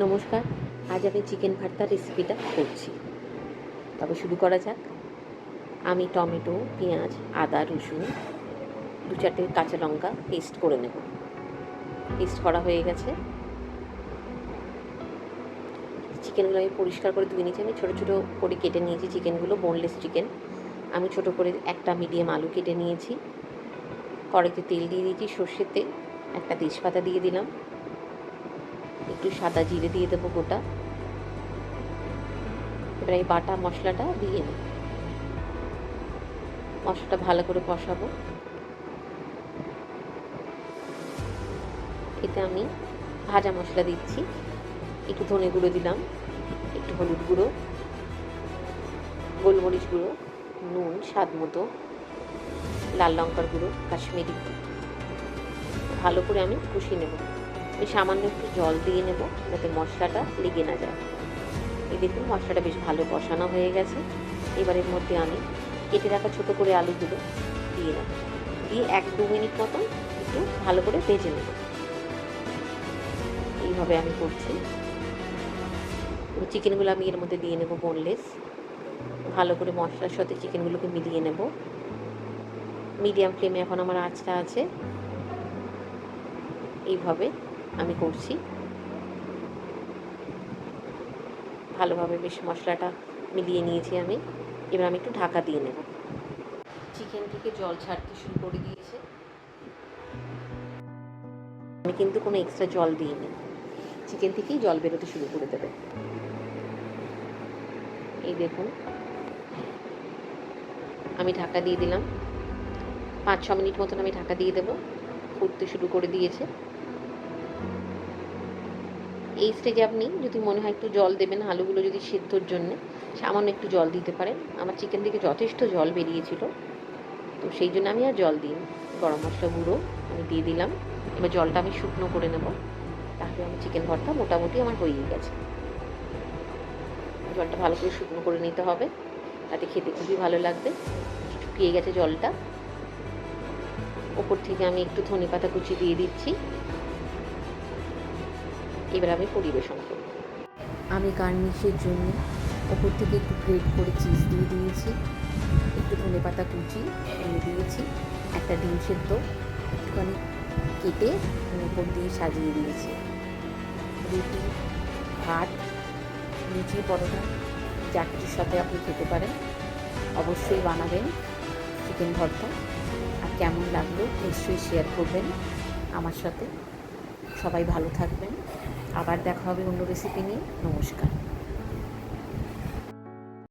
নমস্কার। আজ আমি চিকেন ভর্তার রেসিপিটা করছি। তবে শুরু করা যাক। আমি টমেটো, পেঁয়াজ, আদা, রসুন, ২-৪টে কাঁচা লঙ্কা পেস্ট করে নেব। পেস্ট করা হয়ে গেছে। চিকেনগুলো আমি পরিষ্কার করে ধুয়ে নিয়েছি। আমি ছোটো ছোটো করে কেটে নিয়েছি চিকেনগুলো, বোনলেস চিকেন। আমি ছোটো করে একটা মিডিয়াম আলু কেটে নিয়েছি। কড়াইতে তেল দিয়ে দিয়েছি, সর্ষের তেল। একটা তেজপাতা দিয়ে দিলাম, একটু সাদা জিরে দিয়ে দেবো গোটা। এবার এই বাটা মশলাটা দিয়ে নেব। মশলাটা ভালো করে কষাবো। এতে আমি ভাজা মশলা দিচ্ছি, একটু ধনে গুঁড়ো দিলাম, একটু হলুদ গুঁড়ো, গোলমরিচ গুঁড়ো, নুন স্বাদ মতো, লাল লঙ্কার গুঁড়ো, কাশ্মীরি। ভালো করে আমি কষিয়ে নেব। আমি সামান্য একটু জল দিয়ে নেব যাতে মশলাটা লেগে না যায়। এই দেখুন মশলাটা বেশ ভালো কষানো হয়ে গেছে। এবারের মধ্যে আমি কেটে রাখা ছোটো করে আলুগুলো দিয়ে নেব, দিয়ে ১-২ মিনিট মতন একটু ভালো করে ভেজে নেব। এইভাবে আমি করছি। চিকেনগুলো আমি এর মধ্যে দিয়ে নেব বোনলেস। ভালো করে মশলার সাথে চিকেনগুলোকে মিলিয়ে নেব। মিডিয়াম ফ্লেমে এখন আমার আঁচটা আছে। এইভাবে আমি করছি। ভালোভাবে বেশ মশলাটা মিলিয়ে নিয়েছি আমি। এবার আমি একটু ঢাকা দিয়ে নেব। চিকেন থেকে জল ছাড়তে শুরু করে দিয়েছে। আমি কিন্তু কোনো এক্সট্রা জল দিইনি, চিকেন থেকেই জল বেরোতে শুরু করে দেবে। এই দেখুন আমি ঢাকা দিয়ে দিলাম। ৫-৬ মিনিট মতন আমি ঢাকা দিয়ে দেবো। ফুটতে শুরু করে দিয়েছে। এই স্টেজে আপনি যদি মনে হয় একটু জল দেবেন, আলুগুলো যদি সিদ্ধর জন্যে সামান্য একটু জল দিতে পারেন। আমার চিকেন থেকে যথেষ্ট জল বেরিয়েছিল, তো সেই জন্য আমি আর জল দিইনি। গরম মশলা গুঁড়ো আমি দিয়ে দিলাম। এবার জলটা আমি শুকনো করে নেব, তাহলে আমার চিকেন ভর্তা মোটামুটি আমার হয়েই গেছে। জলটা ভালো করে শুকনো করে নিতে হবে, তাতে খেতে খুবই ভালো লাগবে। শুকিয়ে গেছে জলটা। ওপর থেকে আমি একটু ধনেপাতা কুচি দিয়ে দিচ্ছি। এবার আমি পরিবেশন করব। আমি গার্নিশের জন্য ওপর থেকে একটু গ্রেট করে চিজ দিয়ে দিয়েছি, একটু ধনেপাতা কুচি দিয়ে দিয়েছি, একটা ডিম সেদ্ধ একটুখানি কেটে উপর দিয়ে সাজিয়ে দিয়েছি। রুটি, ভাত, লুচি, পরোটা যা কিছুর সাথে আপনি খেতে পারেন। অবশ্যই বানাবেন চিকেন ভর্তা। আর কেমন লাগলো নিশ্চয়ই শেয়ার করবেন আমার সাথে। সবাই ভালো থাকবেন। আবার দেখা হবে অন্য রেসিপি নিয়ে। নমস্কার।